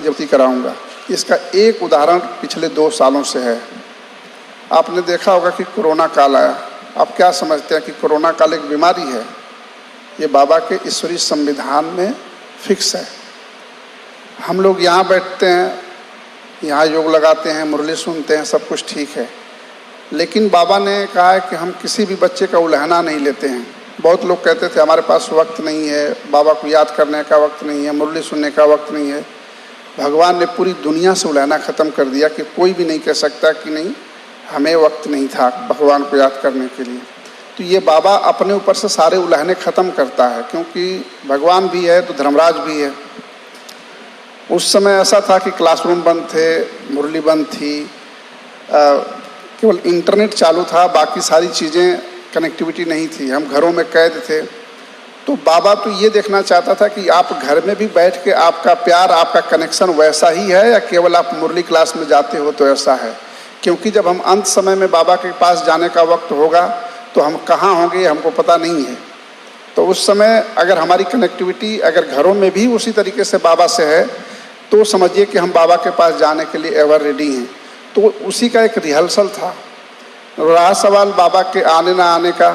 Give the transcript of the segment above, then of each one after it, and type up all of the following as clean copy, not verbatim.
जब्ती कराऊंगा। इसका एक उदाहरण पिछले 2 सालों से है। आपने देखा होगा कि कोरोना काल आया। आप क्या समझते हैं कि कोरोना काल एक बीमारी है? ये बाबा के ईश्वरीय संविधान में फिक्स है। हम लोग यहाँ बैठते हैं, यहाँ योग लगाते हैं, मुरली सुनते हैं, सब कुछ ठीक है, लेकिन बाबा ने कहा है कि हम किसी भी बच्चे का उल्हाना नहीं लेते हैं। बहुत लोग कहते थे हमारे पास वक्त नहीं है, बाबा को याद करने का वक्त नहीं है, मुरली सुनने का वक्त नहीं है। भगवान ने पूरी दुनिया से उल्हाना ख़त्म कर दिया कि कोई भी नहीं कह सकता कि नहीं हमें वक्त नहीं था भगवान को याद करने के लिए। तो ये बाबा अपने ऊपर से सारे उल्हाने ख़त्म करता है, क्योंकि भगवान भी है तो धर्मराज भी है। उस समय ऐसा था कि क्लासरूम बंद थे, मुरली बंद थी, केवल इंटरनेट चालू था, बाकी सारी चीज़ें कनेक्टिविटी नहीं थी, हम घरों में कैद थे। तो बाबा तो ये देखना चाहता था कि आप घर में भी बैठ के आपका प्यार, आपका कनेक्शन वैसा ही है या केवल आप मुरली क्लास में जाते हो तो ऐसा है। क्योंकि जब हम अंत समय में बाबा के पास जाने का वक्त होगा तो हम कहाँ होंगे हमको पता नहीं है। तो उस समय अगर हमारी कनेक्टिविटी अगर घरों में भी उसी तरीके से बाबा से है तो समझिए कि हम बाबा के पास जाने के लिए एवर रेडी हैं। तो उसी का एक रिहर्सल था। रहा सवाल बाबा के आने ना आने का।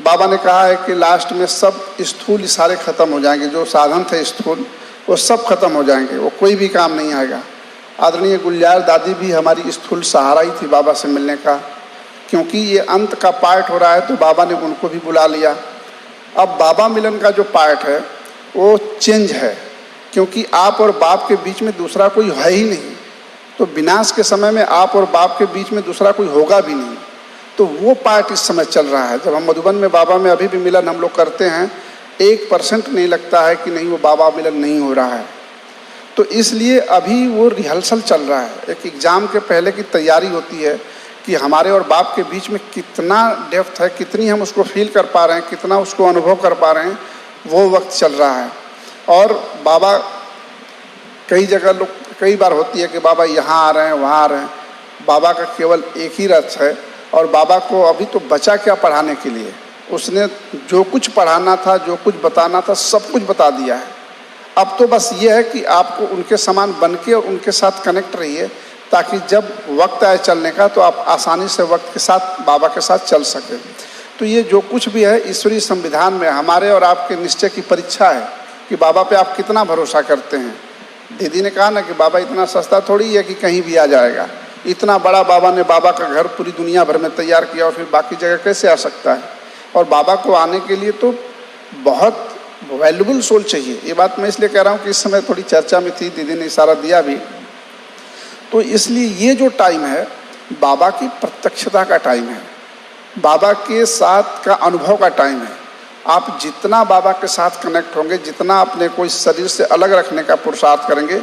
बाबा ने कहा है कि लास्ट में सब स्थूल इशारे ख़त्म हो जाएंगे, जो साधन थे स्थूल वो सब खत्म हो जाएंगे, वो कोई भी काम नहीं आएगा। आदरणीय गुलजार दादी भी हमारी स्थूल सहारा ही थी बाबा से मिलने का, क्योंकि ये अंत का पार्ट हो रहा है तो बाबा ने उनको भी बुला लिया। अब बाबा मिलन का जो पार्ट है वो चेंज है, क्योंकि आप और बाप के बीच में दूसरा कोई है ही नहीं। तो विनाश के समय में आप और बाप के बीच में दूसरा कोई होगा भी नहीं। तो वो पार्ट इस समय चल रहा है। जब हम मधुबन में बाबा में अभी भी मिलन हम लोग करते हैं, 1% नहीं लगता है कि नहीं वो बाबा मिलन नहीं हो रहा है। तो इसलिए अभी वो रिहर्सल चल रहा है। एक एग्ज़ाम के पहले की तैयारी होती है कि हमारे और बाप के बीच में कितना डेप्थ है, कितनी हम उसको फील कर पा रहे हैं, कितना उसको अनुभव कर पा रहे हैं, वो वक्त चल रहा है। और बाबा कई जगह लोग कई बार होती है कि बाबा यहाँ आ रहे हैं, वहाँ आ रहे हैं। बाबा का केवल एक ही रथ है और बाबा को अभी तो बचा क्या पढ़ाने के लिए। उसने जो कुछ पढ़ाना था, जो कुछ बताना था, सब कुछ बता दिया है। अब तो बस ये है कि आपको उनके समान बन के और उनके साथ कनेक्ट रहिए, ताकि जब वक्त आए चलने का तो आप आसानी से वक्त के साथ बाबा के साथ चल सकें। तो ये जो कुछ भी है ईश्वरीय संविधान में हमारे और आपके निश्चय की परीक्षा है कि बाबा पे आप कितना भरोसा करते हैं। दीदी ने कहा ना कि बाबा इतना सस्ता थोड़ी है कि कहीं भी आ जाएगा। इतना बड़ा बाबा ने बाबा का घर पूरी दुनिया भर में तैयार किया और फिर बाकी जगह कैसे आ सकता है। और बाबा को आने के लिए तो बहुत वैल्यूबल सोल चाहिए। ये बात मैं इसलिए कह रहा हूँ कि इस समय थोड़ी चर्चा में थी, दीदी ने इशारा दिया भी। तो इसलिए ये जो टाइम है बाबा की प्रत्यक्षता का टाइम है, बाबा के साथ का अनुभव का टाइम है। आप जितना बाबा के साथ कनेक्ट होंगे, जितना अपने को इस शरीर से अलग रखने का पुरुषार्थ करेंगे,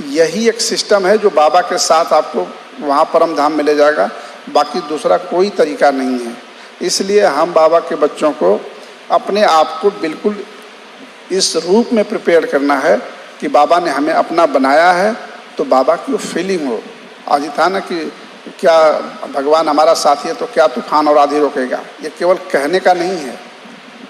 यही एक सिस्टम है जो बाबा के साथ आपको वहाँ परम धाम में ले जाएगा। बाकी दूसरा कोई तरीका नहीं है। इसलिए हम बाबा के बच्चों को अपने आप को बिल्कुल इस रूप में प्रिपेयर करना है कि बाबा ने हमें अपना बनाया है, तो बाबा की वो फीलिंग हो। आज ही था ना कि क्या भगवान हमारा साथी है तो क्या तूफान और आंधी रोकेगा। ये केवल कहने का नहीं है,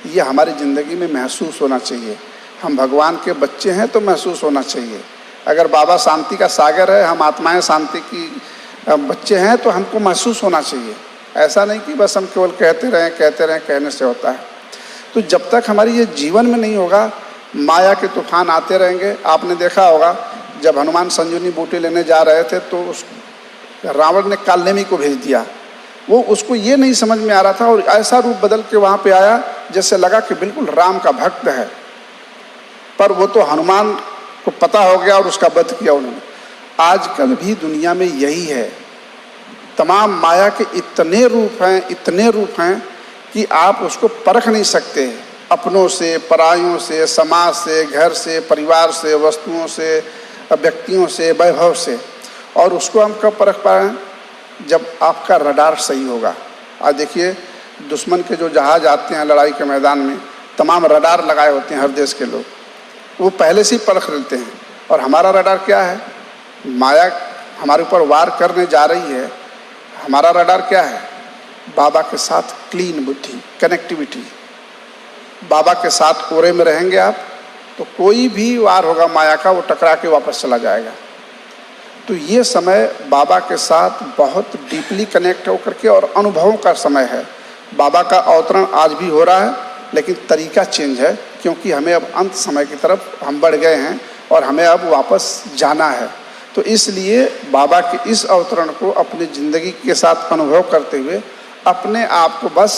ये हमारी ज़िंदगी में महसूस होना चाहिए। हम भगवान के बच्चे हैं तो महसूस होना चाहिए। अगर बाबा शांति का सागर है, हम आत्माएं शांति की बच्चे हैं तो हमको महसूस होना चाहिए। ऐसा नहीं कि बस हम केवल कहते रहें, कहने से होता है। तो जब तक हमारी ये जीवन में नहीं होगा, माया के तूफान आते रहेंगे। आपने देखा होगा जब हनुमान संजीवनी बूटी लेने जा रहे थे तो उस रावण ने कालनेमी को भेज दिया। वो उसको ये नहीं समझ में आ रहा था और ऐसा रूप बदल के वहाँ पे आया जैसे लगा कि बिल्कुल राम का भक्त है। पर वो तो हनुमान को पता हो गया और उसका वध किया उन्होंने। आजकल भी दुनिया में यही है। तमाम माया के इतने रूप हैं कि आप उसको परख नहीं सकते। अपनों से, परायों से, समाज से, घर से, परिवार से, वस्तुओं से, व्यक्तियों से, वैभव से। और उसको हम कब परख पाएँ? जब आपका रडार सही होगा। आज देखिए दुश्मन के जो जहाज आते हैं लड़ाई के मैदान में, तमाम रडार लगाए होते हैं हर देश के लोग, वो पहले से ही परख लेते हैं। और हमारा रडार क्या है? माया हमारे ऊपर वार करने जा रही है। हमारा रडार क्या है? बाबा के साथ क्लीन बुद्धि, कनेक्टिविटी। बाबा के साथ कोरे में रहेंगे आप तो कोई भी वार होगा माया का, वो टकरा के वापस चला जाएगा। तो ये समय बाबा के साथ बहुत डीपली कनेक्ट होकर के और अनुभवों का समय है। बाबा का अवतरण आज भी हो रहा है, लेकिन तरीका चेंज है, क्योंकि हमें अब अंत समय की तरफ हम बढ़ गए हैं और हमें अब वापस जाना है। तो इसलिए बाबा के इस अवतरण को अपनी ज़िंदगी के साथ अनुभव करते हुए अपने आप को बस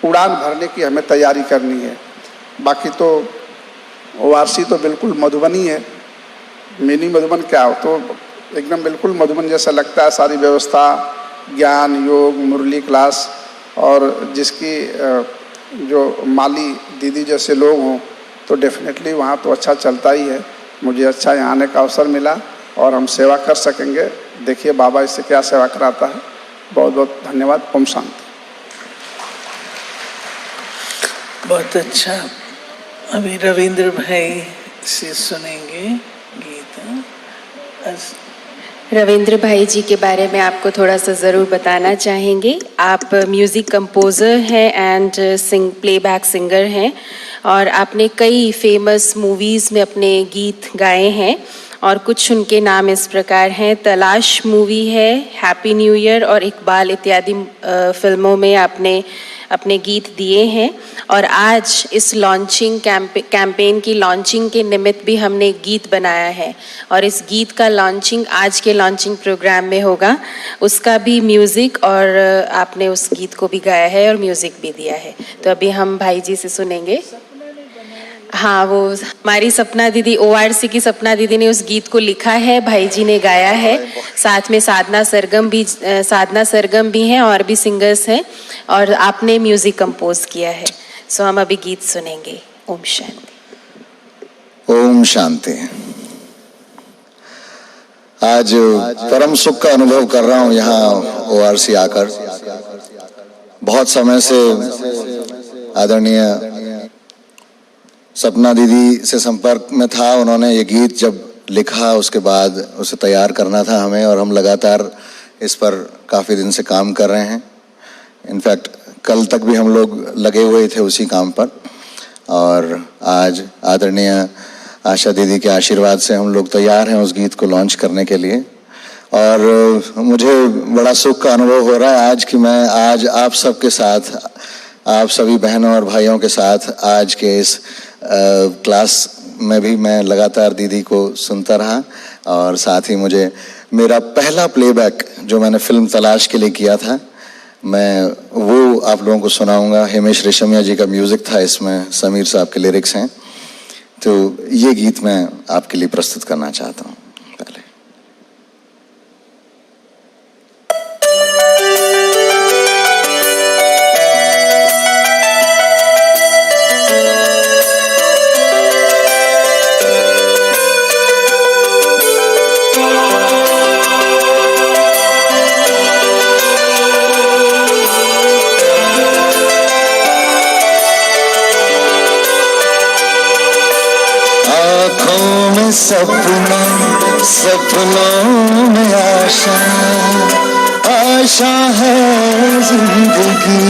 उड़ान भरने की हमें तैयारी करनी है। बाकी तो वारसी तो बिल्कुल मधुबनी है, मिनी मधुबन क्या हो, तो एकदम बिल्कुल मधुबन जैसा लगता है। सारी व्यवस्था, ज्ञान, योग, मुरली क्लास, और जिसकी जो माली दीदी जैसे लोग हों तो डेफिनेटली वहाँ तो अच्छा चलता ही है। मुझे अच्छा यहाँ आने का अवसर मिला और हम सेवा कर सकेंगे। देखिए बाबा इससे क्या सेवा कराता है। बहुत बहुत धन्यवाद। ओम शांति। बहुत अच्छा। अभी रविंद्र भाई से सुनेंगे गीत। रविंद्र भाई जी के बारे में आपको थोड़ा सा ज़रूर बताना चाहेंगे। आप म्यूज़िक कंपोज़र हैं एंड प्लेबैक सिंगर हैं, और आपने कई फेमस मूवीज़ में अपने गीत गाए हैं, और कुछ उनके नाम इस प्रकार हैं। तलाश मूवी है, हैप्पी न्यू ईयर और इकबाल इत्यादि फिल्मों में आपने अपने गीत दिए हैं। और आज इस लॉन्चिंग कैंपेन की लॉन्चिंग के निमित्त भी हमने गीत बनाया है, और इस गीत का लॉन्चिंग आज के लॉन्चिंग प्रोग्राम में होगा। उसका भी म्यूज़िक, और आपने उस गीत को भी गाया है और म्यूज़िक भी दिया है। तो अभी हम भाई जी से सुनेंगे। हाँ, वो हमारी सपना दीदी, ORC की सपना दीदी ने उस गीत को लिखा है, भाई जी ने गाया है। साथ में साधना सरगम भी हैं और भी सिंगर्स हैं, और आपने म्यूजिक कंपोज किया है। सो हम अभी गीत सुनेंगे। ओम शांति। ओम शांति। आज परम सुख का अनुभव कर रहा हूँ यहाँ ORC आकर। बहुत समय से आदरणीय सपना दीदी से संपर्क में था। उन्होंने ये गीत जब लिखा उसके बाद उसे तैयार करना था हमें, और हम लगातार इस पर काफ़ी दिन से काम कर रहे हैं। इनफैक्ट कल तक भी हम लोग लगे हुए थे उसी काम पर, और आज आदरणीय आशा दीदी के आशीर्वाद से हम लोग तैयार हैं उस गीत को लॉन्च करने के लिए। और मुझे बड़ा सुख का अनुभव हो रहा है आज कि मैं आज आप सबके साथ, आप सभी बहनों और भाइयों के साथ आज के इस क्लास में भी मैं लगातार दीदी को सुनता रहा। और साथ ही मुझे मेरा पहला प्लेबैक जो मैंने फिल्म तलाश के लिए किया था, मैं वो आप लोगों को सुनाऊंगा। हिमेश रेशमिया जी का म्यूज़िक था, इसमें समीर साहब के लिरिक्स हैं। तो ये गीत मैं आपके लिए प्रस्तुत करना चाहता हूँ। पहले सपना, सपनों में आशा, आशा है जिंदगी।